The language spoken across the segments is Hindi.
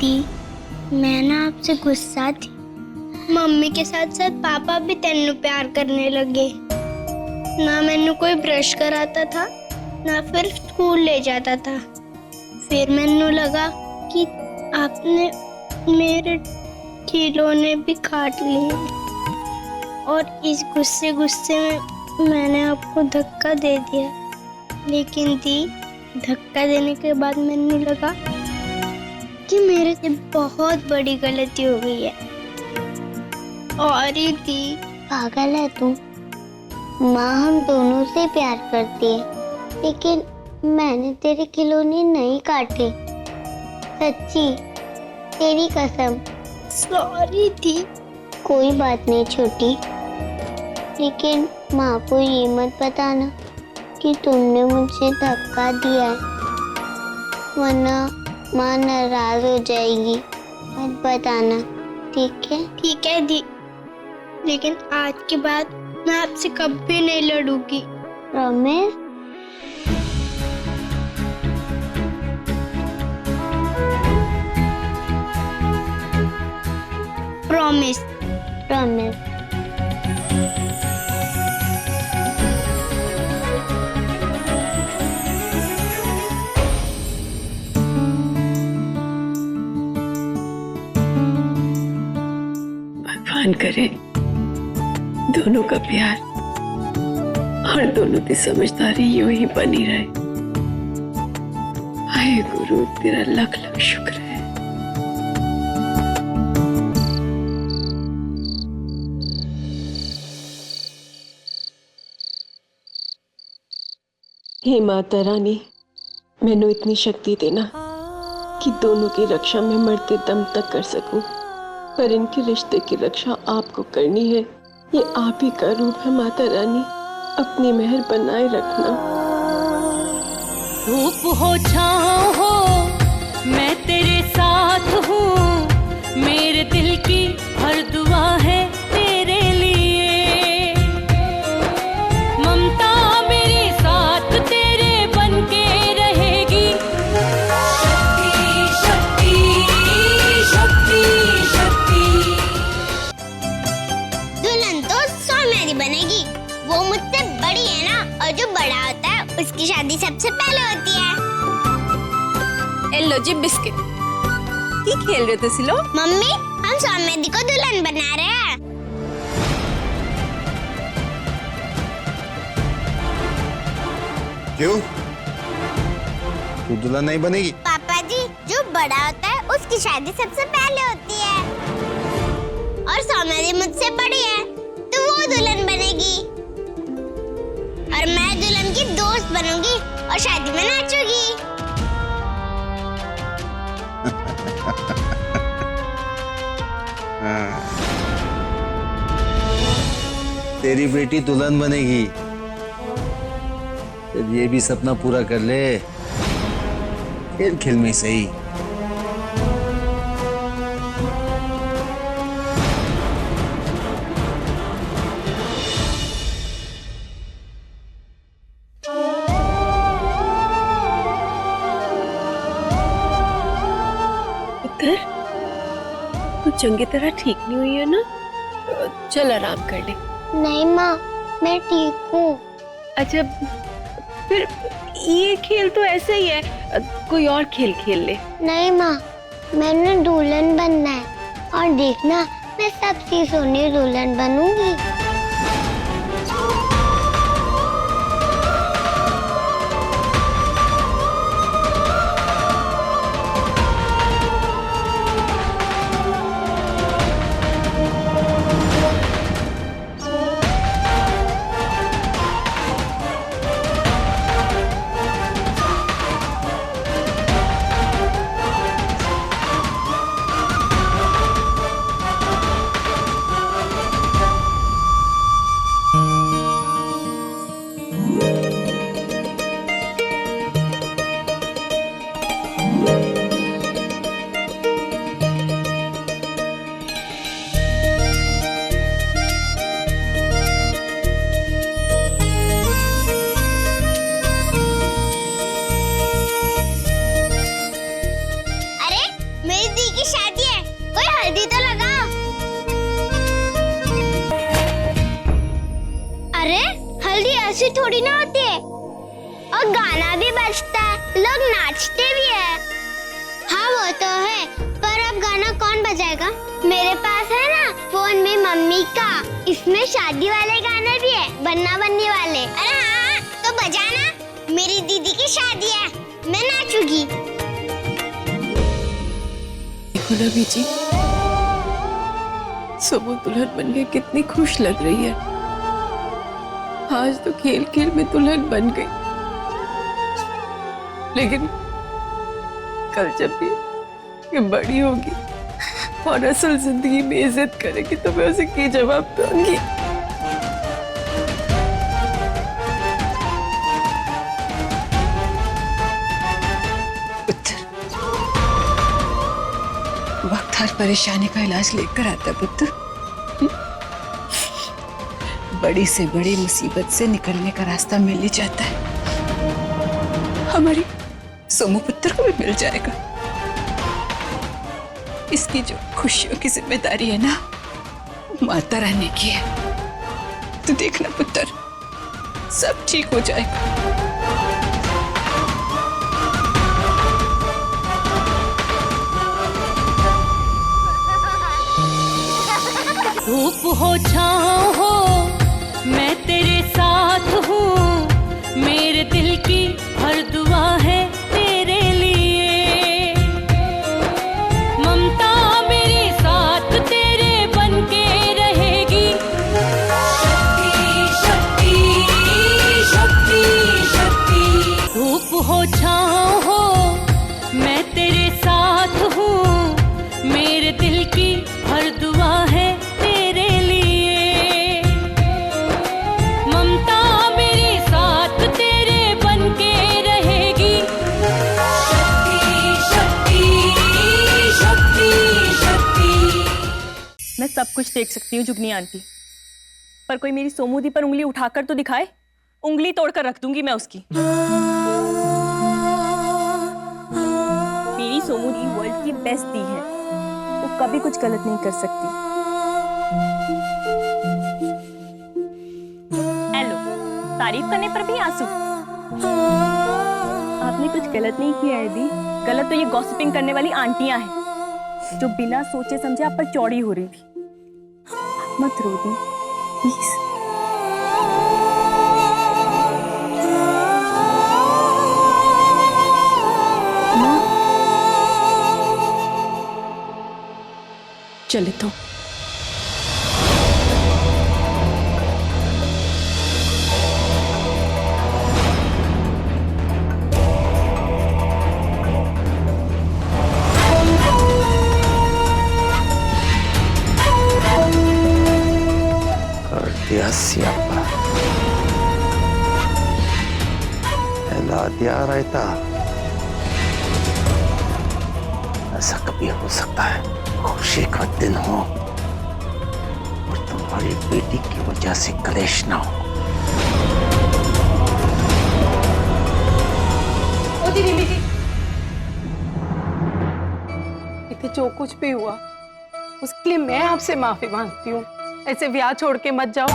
दी, मैं ना आपसे गुस्सा थी। मम्मी के साथ साथ पापा भी तेनू प्यार करने लगे। ना मैनू कोई ब्रश कराता था, ना फिर स्कूल ले जाता था। फिर मैनू लगा कि आपने मेरे खिलौने भी काट लिए, और इस गुस्से गुस्से में मैंने आपको धक्का दे दिया। लेकिन दी, धक्का देने के बाद मैंने लगा कि मेरे से बहुत बड़ी गलती हो गई है। और ही दी, पागल है तू। माँ हम दोनों से प्यार करती है, लेकिन मैंने तेरे खिलौने नहीं काटे। सच्ची, तेरी कसम। सॉरी दी। कोई बात नहीं छोटी, लेकिन माँ को ये मत बताना कि तुमने मुझे धक्का दिया है, वरना माँ नाराज हो जाएगी। मत बताना, ठीक है? ठीक है दी, लेकिन आज के बाद मैं आपसे कभी नहीं लड़ूंगी। प्रॉमिस? प्रॉमिस। प्रॉमिस। भगवान करे दोनों का प्यार और दोनों की समझदारी यूं ही बनी रहे। हाय गुरु, तेरा लख लख शुक्र है। हे माता रानी, मैनू इतनी शक्ति देना कि दोनों की रक्षा में मरते दम तक कर सकूं। पर इनके रिश्ते की रक्षा आपको करनी है, ये आप ही का रूप है माता रानी। अपनी मेहर बनाए रखना। धूप हो छाँव हो, मैं तेरे साथ हूँ। मेरे दिल की हर दुआ है तेरे लिए। ममता मेरे साथ तेरे बन के रहेगी। शक्ति शक्ति शक्ति शक्ति। दुल्हन तो सौम्यारी बनेगी, वो मुझसे बड़ी है ना, और जो बड़ा होता है उसकी शादी सबसे पहले होती है। लो जी बिस्किट। की खेल रहे थे सिलो? मम्मी, हम सौम्यादी को दुल्हन बना रहे हैं। क्यों? तू दुल्हन नहीं बनेगी? पापा जी, जो बड़ा होता है उसकी शादी सबसे पहले होती है, और सौम्यादी मुझसे बड़ी है तो वो दुल्हन बनेगी, और मैं दुल्हन की दोस्त बनूंगी और शादी में नाचूंगी। हाँ। तेरी बेटी दुल्हन बनेगी। जब ये भी सपना पूरा कर ले, खेल खेल में सही। तू चंगी तरह ठीक नहीं हुई है ना? चल आराम कर ले। नहीं माँ, मैं ठीक हूँ। अच्छा, फिर ये खेल तो ऐसा ही है, कोई और खेल खेल ले। नहीं माँ, मैंने दुल्हन बनना है, और देखना मैं सबसे सोनी दुल्हन बनूंगी। खुशी थोड़ी ना होती है। और गाना भी बजता है, लोग नाचते भी है। हाँ वो तो है, पर अब गाना कौन बजाएगा? मेरे पास है ना फोन में मम्मी का, इसमें शादी वाले गाने भी है, बनना बनने वाले। अरे हाँ तो बजाना, मेरी दीदी की शादी है, मैं नाचूंगी। गुलाबी जी, समो दुल्हन बन के कितनी खुश लग रही है। आज तो खेल खेल में दुल्हन बन गई, लेकिन कल जब ये बड़ी होगी और असल जिंदगी में इज्जत करेगी तो मैं उसे क्या जवाब दूंगी? पुत्र, वक्त हर परेशानी का इलाज लेकर आता है पुत्र। बड़ी से बड़ी मुसीबत से निकलने का रास्ता मिल ही जाता है। हमारी सोमू पुत्र को भी मिल जाएगा। इसकी जो खुशियों की जिम्मेदारी है ना, माता रानी की है। तो देखना पुत्र, सब ठीक हो जाएगा। धूप हो छाँव हो मैं तेरे साथ हूँ, मेरे दिल की हर दुआ है तेरे लिए। ममता मेरे साथ तेरे बन के रहेगी। शक्ति शक्ति शक्ति शक्ति। धूप हो छाँव हो मैं तेरे साथ हूँ, मेरे दिल की हर दुआ है तेरे लिए। ममता मेरे साथ तेरे बन के रहेगी। शक्ति शक्ति शक्ति शक्ति। मैं सब कुछ देख सकती हूँ जुगनी आंटी, पर कोई मेरी सोमू दी पर उंगली उठाकर तो दिखाए। उंगली तोड़कर रख दूंगी मैं उसकी। मेरी सोमू दी वर्ल्ड की बेस्ट दी है, वो कभी कुछ गलत नहीं कर सकती। हेलो, तारीफ करने पर भी आंसू। आपने कुछ गलत नहीं किया है दी। गलत तो ये गॉसिपिंग करने वाली आंटियां हैं जो बिना सोचे समझे आप पर चौड़ी हो रही थी। मत रो दी प्लीज। चले तो कर दिया सियापा, हिला दिया रायता। ऐसा कभी हो सकता है खुशी का दिन हो और तुम्हारी बेटी की वजह से कलेश ना हो। ओ दीदी दीदी, इतने जो कुछ भी हुआ उसके लिए मैं आपसे माफी मांगती हूँ। ऐसे ब्याह छोड़ के मत जाओ।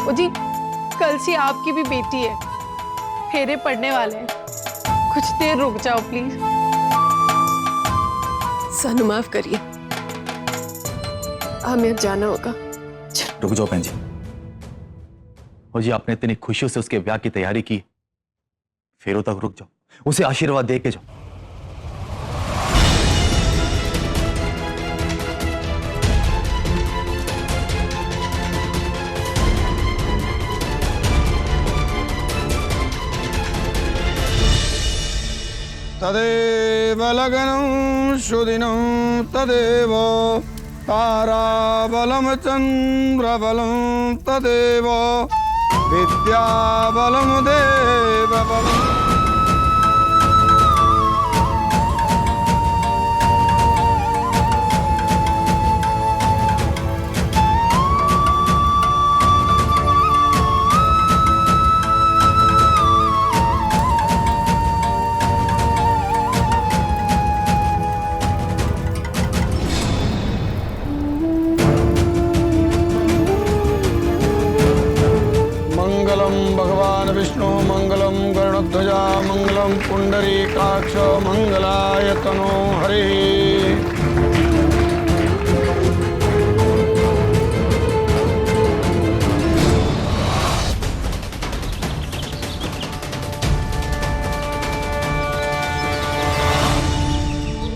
ओ जी, कल से आपकी भी बेटी है, फेरे पड़ने वाले हैं, कुछ देर रुक जाओ प्लीज। सानू माफ करिए, हमें अब जाना होगा। रुक जाओ बहन जी। और जी आपने इतनी खुशियों से उसके ब्याह की तैयारी की, फेरों तक रुक जाओ, उसे आशीर्वाद दे के जाओ। तदेव लगनं सुदिनं तदेव ताराबलं चन्द्रबलं तदेव विद्याबलं देवबलं। ध्वजा मंगलम पुंडरीकाक्ष मंगलाय तनो हरिः।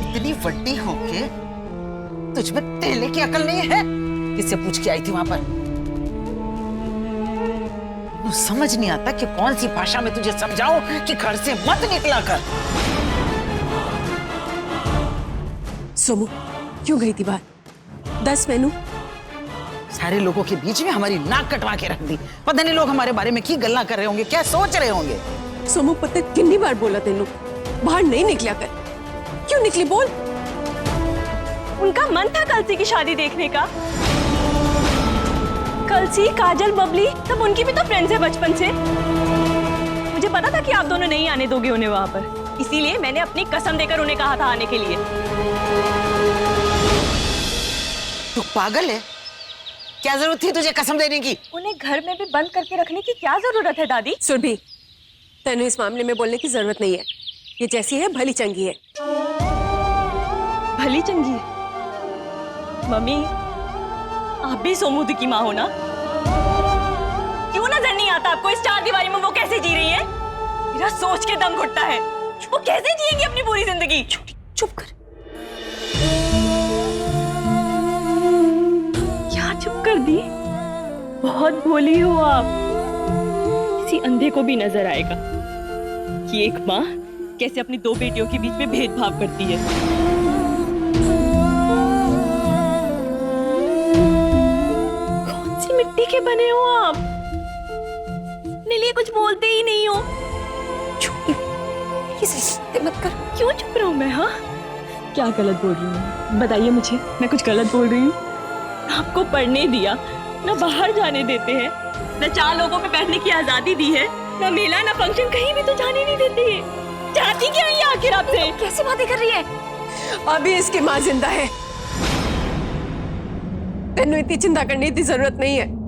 इतनी वड्डी होके तुझ में तेले की अकल नहीं है? किससे पूछ के आई थी वहां पर? समझ नहीं आता कि कौन सी भाषा में तुझे समझाऊं कि घर से मत निकला कर। सोमू क्यों गई थी बाहर? 10 मैनू सारे लोगों के बीच में हमारी नाक कटवा के रख दी। पता नहीं लोग हमारे बारे में की गल्ला कर रहे होंगे, क्या सोच रहे होंगे। सोमू पता कितनी बार बोला तेनू बाहर नहीं निकला कर, क्यों निकली बोल? उनका मन था कलसी की शादी देखने का। कलसी, काजल, बबली सब उनकी भी तो फ्रेंड्स है बचपन से। मुझे पता था कि आप दोनों नहीं आने दोगे उन्हें वहां पर, इसीलिए मैंने अपनी कसम देकर उन्हें कहा था आने के लिए। तू पागल है? क्या जरूरत थी तुझे कसम देने की? उन्हें घर में भी बंद करके रखने की क्या जरूरत है दादी? सुरभि, तेनू इस मामले में बोलने की जरूरत नहीं है। ये जैसी है भली चंगी है। भली चंगी है? मम्मी, आप भी सोमूदी की माँ हो ना? क्यों नजर नहीं आता आपको इस 4 दीवारी में वो कैसे जी रही है? मेरा सोच के दम घुटता है। वो कैसे जिएंगी अपनी पूरी जिंदगी? चुप कर। क्या चुप कर दी? बहुत भोली हो आप। किसी अंधे को भी नजर आएगा कि एक माँ कैसे अपनी 2 बेटियों के बीच में भेदभाव करती है। कौन सी मिट्टी के बने हो आप? अपने लिए कुछ बोलते ही नहीं हो। चुप मत कर। क्यों चुप रहूं मैं? हाँ, क्या गलत बोल रही हूँ? बताइए मुझे, मैं कुछ गलत बोल रही हूँ? आपको पढ़ने दिया, ना बाहर जाने देते हैं, ना 4 लोगों पे बैठने की आजादी दी है, ना मेला ना फंक्शन, कहीं भी तो जाने नहीं देते है। चाहती क्या है आखिर आपसे? कैसी बातें कर रही है? अभी इसकी माँ जिंदा है, तेनू इतनी चिंता करने की जरूरत नहीं है।